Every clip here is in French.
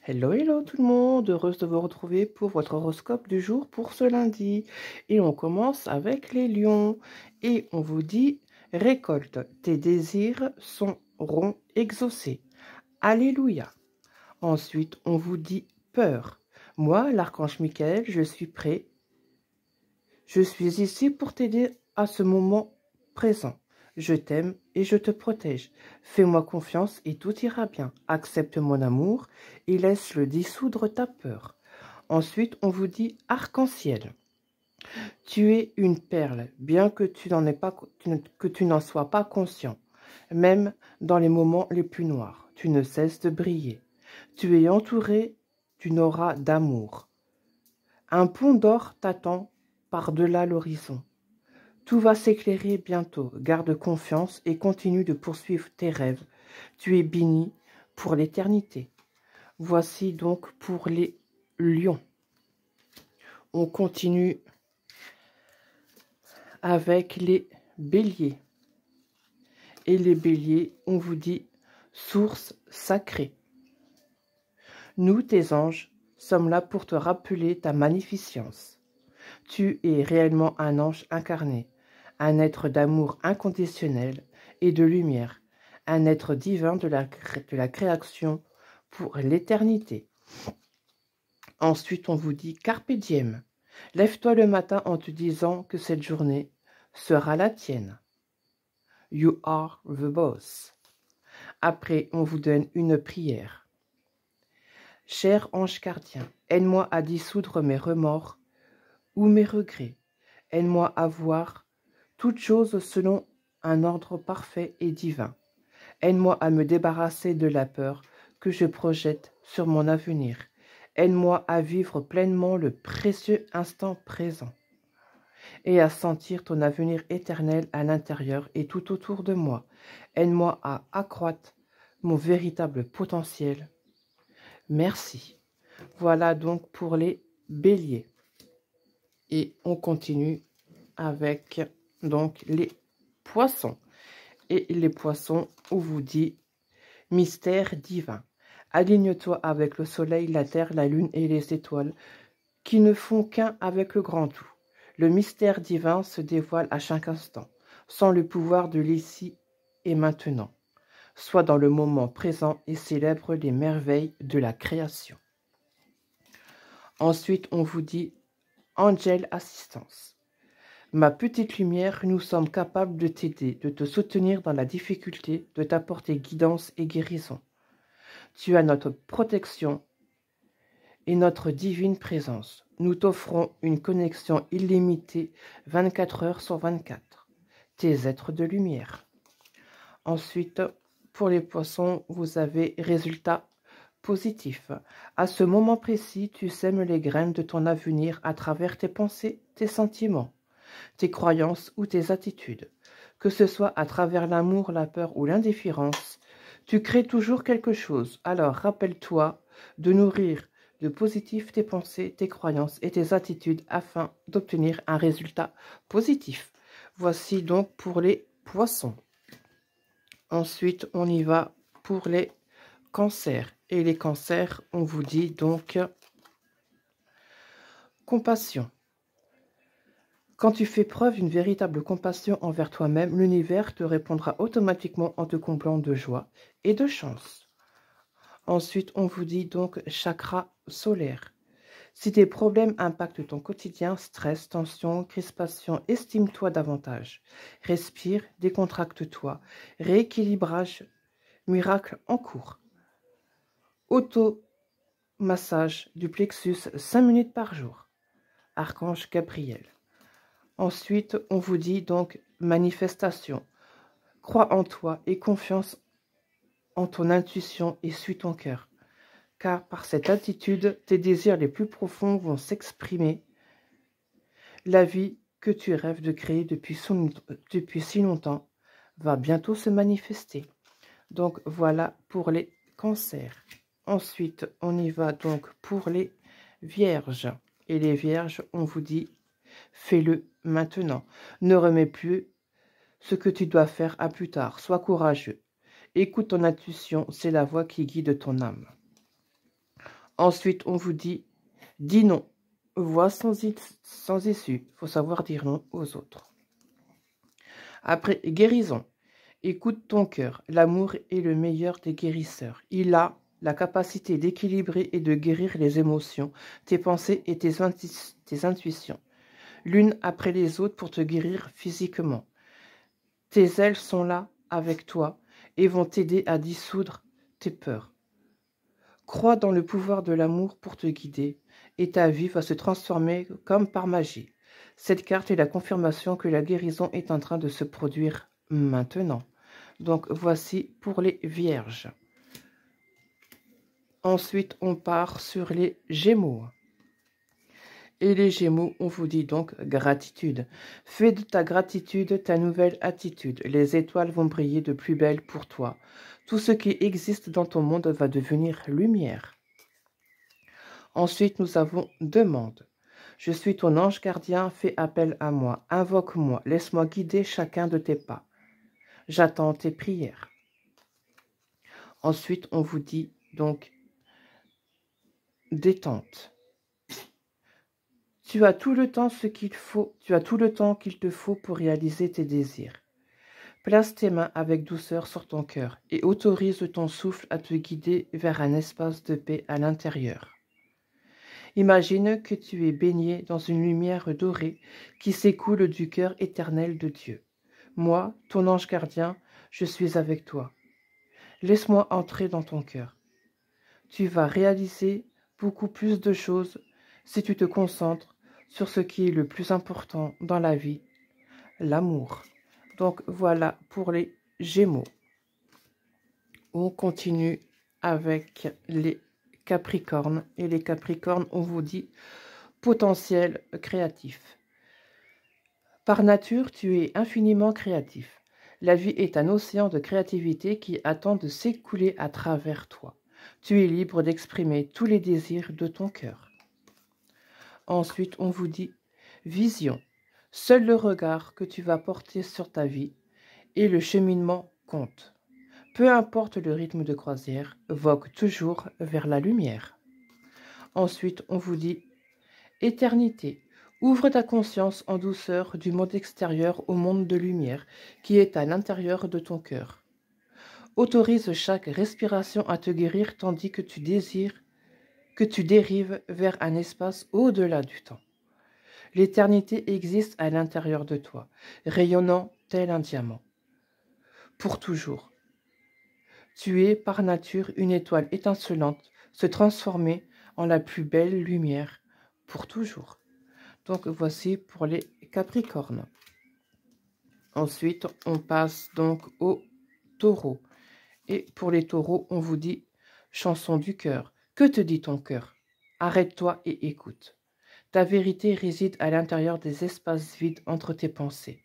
Hello, hello tout le monde, heureuse de vous retrouver pour votre horoscope du jour pour ce lundi. Et on commence avec les lions. Et on vous dit, récolte, tes désirs seront exaucés. Alléluia. Ensuite, on vous dit, peur. Moi, l'archange Michael, je suis prêt. Je suis ici pour t'aider à ce moment présent. Je t'aime et je te protège. Fais-moi confiance et tout ira bien. Accepte mon amour et laisse-le dissoudre ta peur. Ensuite, on vous dit arc-en-ciel. Tu es une perle, bien que tu n'en sois pas conscient. Même dans les moments les plus noirs, tu ne cesses de briller. Tu es entouré d'une aura d'amour. Un pont d'or t'attend par-delà l'horizon. Tout va s'éclairer bientôt. Garde confiance et continue de poursuivre tes rêves. Tu es béni pour l'éternité. Voici donc pour les lions. On continue avec les béliers. Et les béliers, on vous dit source sacrée. Nous, tes anges, sommes là pour te rappeler ta magnificence. Tu es réellement un ange incarné, un être d'amour inconditionnel et de lumière, un être divin de la création pour l'éternité. Ensuite, on vous dit Carpe diem. Lève-toi le matin en te disant que cette journée sera la tienne. You are the boss. Après, on vous donne une prière. Cher ange gardien, aide-moi à dissoudre mes remords ou mes regrets. Aide-moi à voir toutes choses selon un ordre parfait et divin. Aide-moi à me débarrasser de la peur que je projette sur mon avenir. Aide-moi à vivre pleinement le précieux instant présent et à sentir ton avenir éternel à l'intérieur et tout autour de moi. Aide-moi à accroître mon véritable potentiel. Merci. Voilà donc pour les béliers. Et on continue avec donc les poissons. Et les poissons, on vous dit mystère divin. Aligne-toi avec le soleil, la terre, la lune et les étoiles qui ne font qu'un avec le grand tout. Le mystère divin se dévoile à chaque instant, sans le pouvoir de l'ici et maintenant. Sois dans le moment présent et célèbre les merveilles de la création. Ensuite, on vous dit Angel Assistance. Ma petite lumière, nous sommes capables de t'aider, de te soutenir dans la difficulté, de t'apporter guidance et guérison. Tu as notre protection et notre divine présence. Nous t'offrons une connexion illimitée 24 heures sur 24. Tes êtres de lumière. Ensuite, pour les poissons, vous avez résultat positif. À ce moment précis, tu sèmes les graines de ton avenir à travers tes pensées, tes sentiments, tes croyances ou tes attitudes. Que ce soit à travers l'amour, la peur ou l'indifférence, tu crées toujours quelque chose. Alors rappelle-toi de nourrir de positif tes pensées, tes croyances et tes attitudes afin d'obtenir un résultat positif. Voici donc pour les poissons. Ensuite, on y va pour les cancers. Et les cancers, on vous dit donc compassion. Quand tu fais preuve d'une véritable compassion envers toi-même, l'univers te répondra automatiquement en te comblant de joie et de chance. Ensuite, on vous dit donc chakra solaire. Si tes problèmes impactent ton quotidien, stress, tension, crispation, estime-toi davantage. Respire, décontracte-toi. Rééquilibrage, miracle en cours. Auto-massage du plexus 5 minutes par jour. Archange Gabriel. Ensuite, on vous dit donc manifestation. Crois en toi et confiance en ton intuition et suis ton cœur. Car par cette attitude, tes désirs les plus profonds vont s'exprimer. La vie que tu rêves de créer depuis si longtemps va bientôt se manifester. Donc voilà pour les cancers. Ensuite, on y va donc pour les vierges. Et les vierges, on vous dit, fais-le maintenant. Ne remets plus ce que tu dois faire à plus tard. Sois courageux. Écoute ton intuition, c'est la voix qui guide ton âme. Ensuite, on vous dit, dis non. Voix sans issue. Il faut savoir dire non aux autres. Après, guérison. Écoute ton cœur. L'amour est le meilleur des guérisseurs. Il a la capacité d'équilibrer et de guérir les émotions, tes pensées et tes intuitions, l'une après les autres pour te guérir physiquement. Tes ailes sont là avec toi et vont t'aider à dissoudre tes peurs. Crois dans le pouvoir de l'amour pour te guider et ta vie va se transformer comme par magie. Cette carte est la confirmation que la guérison est en train de se produire maintenant. Donc voici pour les vierges. Ensuite, on part sur les Gémeaux. Et les Gémeaux, on vous dit donc gratitude. Fais de ta gratitude ta nouvelle attitude. Les étoiles vont briller de plus belle pour toi. Tout ce qui existe dans ton monde va devenir lumière. Ensuite, nous avons demande. Je suis ton ange gardien, fais appel à moi, invoque-moi, laisse-moi guider chacun de tes pas. J'attends tes prières. Ensuite, on vous dit donc détente. Tu as tout le temps qu'il te faut pour réaliser tes désirs. Place tes mains avec douceur sur ton cœur et autorise ton souffle à te guider vers un espace de paix à l'intérieur. Imagine que tu es baigné dans une lumière dorée qui s'écoule du cœur éternel de Dieu. Moi, ton ange gardien, je suis avec toi. Laisse-moi entrer dans ton cœur. Tu vas réaliser beaucoup plus de choses si tu te concentres sur ce qui est le plus important dans la vie, l'amour. Donc voilà pour les Gémeaux. On continue avec les Capricornes. Et les Capricornes, on vous dit potentiel créatif. Par nature, tu es infiniment créatif. La vie est un océan de créativité qui attend de s'écouler à travers toi. Tu es libre d'exprimer tous les désirs de ton cœur. Ensuite, on vous dit vision. Seul le regard que tu vas porter sur ta vie et le cheminement compte. Peu importe le rythme de croisière, vogue toujours vers la lumière. Ensuite, on vous dit éternité. Ouvre ta conscience en douceur du monde extérieur au monde de lumière qui est à l'intérieur de ton cœur. Autorise chaque respiration à te guérir tandis que tu dérives vers un espace au-delà du temps. L'éternité existe à l'intérieur de toi, rayonnant tel un diamant. Pour toujours. Tu es par nature une étoile étincelante, se transformer en la plus belle lumière pour toujours. Donc voici pour les Capricornes. Ensuite, on passe donc aux Taureaux. Et pour les Taureaux, on vous dit chanson du cœur. Que te dit ton cœur? Arrête-toi et écoute. Ta vérité réside à l'intérieur des espaces vides entre tes pensées.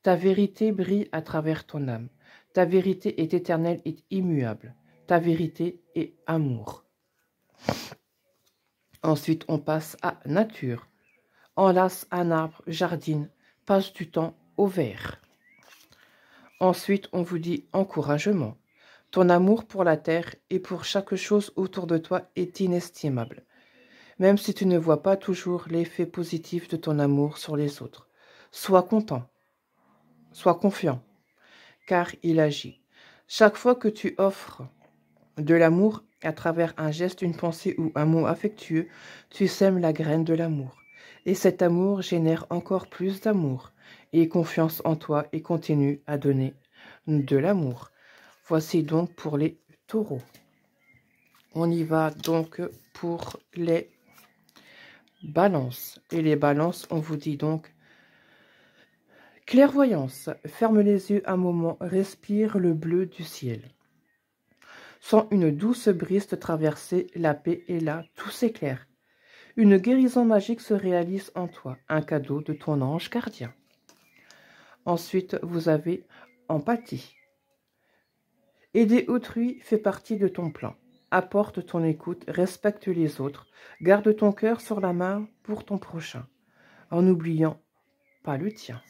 Ta vérité brille à travers ton âme. Ta vérité est éternelle et immuable. Ta vérité est amour. Ensuite, on passe à nature. Enlace un arbre, jardine, passe du temps au vert. Ensuite, on vous dit encouragement. Ton amour pour la terre et pour chaque chose autour de toi est inestimable. Même si tu ne vois pas toujours l'effet positif de ton amour sur les autres. Sois content, sois confiant, car il agit. Chaque fois que tu offres de l'amour à travers un geste, une pensée ou un mot affectueux, tu sèmes la graine de l'amour. Et cet amour génère encore plus d'amour. Aie confiance en toi et continue à donner de l'amour. Voici donc pour les Taureaux. On y va donc pour les Balances. Et les Balances, on vous dit donc clairvoyance. Ferme les yeux un moment, respire le bleu du ciel. Sens une douce brise te traverser, la paix est là, tout s'éclaire. Une guérison magique se réalise en toi, un cadeau de ton ange gardien. Ensuite, vous avez empathie. Aider autrui fait partie de ton plan. Apporte ton écoute, respecte les autres, garde ton cœur sur la main pour ton prochain, en n'oubliant pas le tien.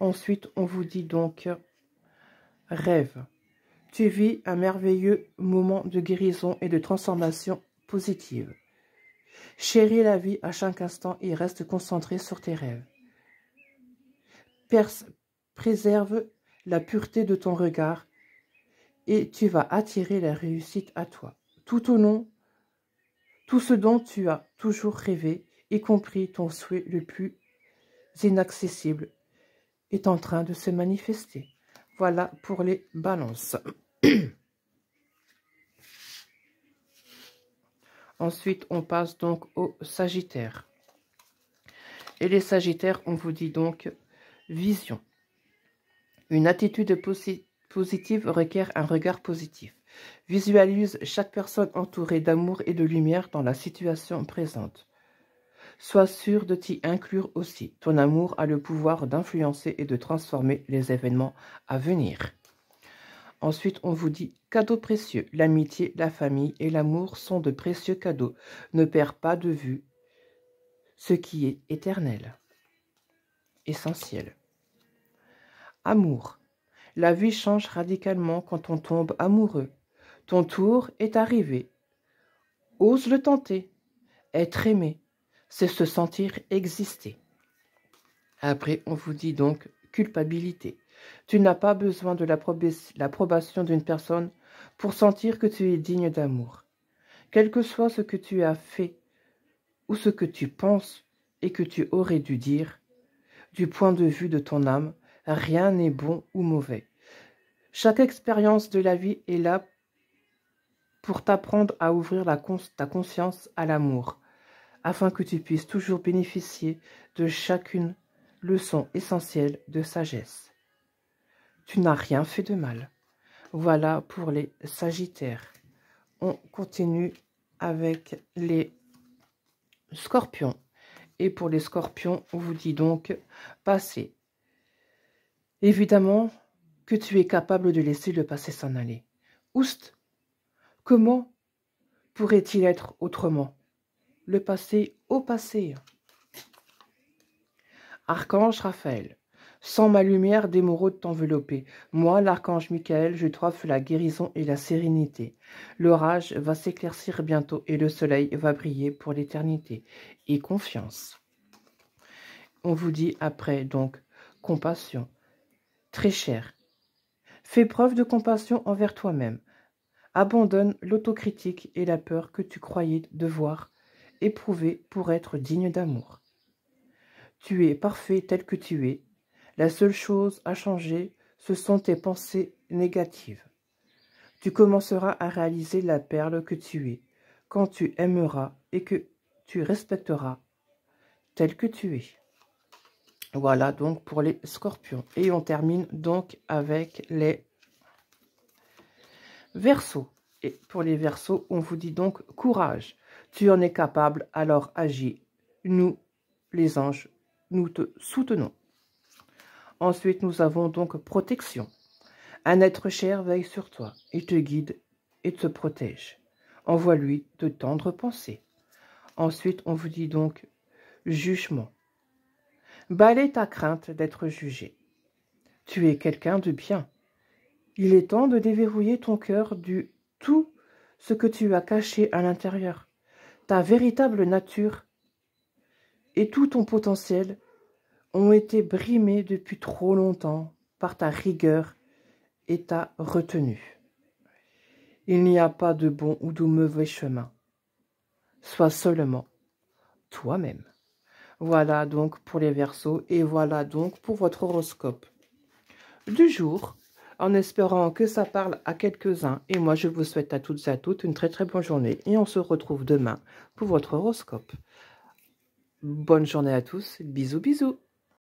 Ensuite, on vous dit donc rêve. Tu vis un merveilleux moment de guérison et de transformation positive. Chéris la vie à chaque instant et reste concentré sur tes rêves. Préserve la pureté de ton regard et tu vas attirer la réussite à toi. Tout ce dont tu as toujours rêvé, y compris ton souhait le plus inaccessible, est en train de se manifester. Voilà pour les balances. Ensuite, on passe donc au Sagittaire. Et les Sagittaires, on vous dit donc vision. Une attitude positive requiert un regard positif. Visualise chaque personne entourée d'amour et de lumière dans la situation présente. Sois sûr de t'y inclure aussi. Ton amour a le pouvoir d'influencer et de transformer les événements à venir. Ensuite, on vous dit cadeaux précieux. L'amitié, la famille et l'amour sont de précieux cadeaux. Ne perds pas de vue ce qui est éternel, essentiel. Amour. La vie change radicalement quand on tombe amoureux. Ton tour est arrivé. Ose le tenter. Être aimé, c'est se sentir exister. Après, on vous dit donc culpabilité. Tu n'as pas besoin de l'approbation d'une personne pour sentir que tu es digne d'amour. Quel que soit ce que tu as fait ou ce que tu penses et que tu aurais dû dire, du point de vue de ton âme, rien n'est bon ou mauvais. Chaque expérience de la vie est là pour t'apprendre à ouvrir ta conscience à l'amour, afin que tu puisses toujours bénéficier de chacune leçon essentielle de sagesse. Tu n'as rien fait de mal. Voilà pour les Sagittaires. On continue avec les Scorpions. Et pour les Scorpions, on vous dit donc passé. Évidemment que tu es capable de laisser le passé s'en aller. Oust, comment pourrait-il être autrement? Le passé au passé. Archange Raphaël, sans ma lumière d'émeraude t'envelopper. Moi, l'archange Michael, je t'offre la guérison et la sérénité. L'orage va s'éclaircir bientôt et le soleil va briller pour l'éternité. Et confiance. On vous dit après donc compassion. Très cher, fais preuve de compassion envers toi-même. Abandonne l'autocritique et la peur que tu croyais devoir éprouver pour être digne d'amour. Tu es parfait tel que tu es. La seule chose à changer, ce sont tes pensées négatives. Tu commenceras à réaliser la perle que tu es quand tu aimeras et que tu respecteras tel que tu es. Voilà donc pour les Scorpions. Et on termine donc avec les Verseaux. Et pour les Verseaux, on vous dit donc courage. Tu en es capable, alors agis. Nous, les anges, nous te soutenons. Ensuite, nous avons donc protection. Un être cher veille sur toi. Il te guide et te protège. Envoie-lui de tendres pensées. Ensuite, on vous dit donc jugement. Balaie ta crainte d'être jugé. Tu es quelqu'un de bien. Il est temps de déverrouiller ton cœur du tout ce que tu as caché à l'intérieur. Ta véritable nature et tout ton potentiel ont été brimés depuis trop longtemps par ta rigueur et ta retenue. Il n'y a pas de bon ou de mauvais chemin. Sois seulement toi-même. Voilà donc pour les Verseaux et voilà donc pour votre horoscope du jour, en espérant que ça parle à quelques-uns. Et moi, je vous souhaite à toutes et à toutes une très très bonne journée et on se retrouve demain pour votre horoscope. Bonne journée à tous, bisous bisous.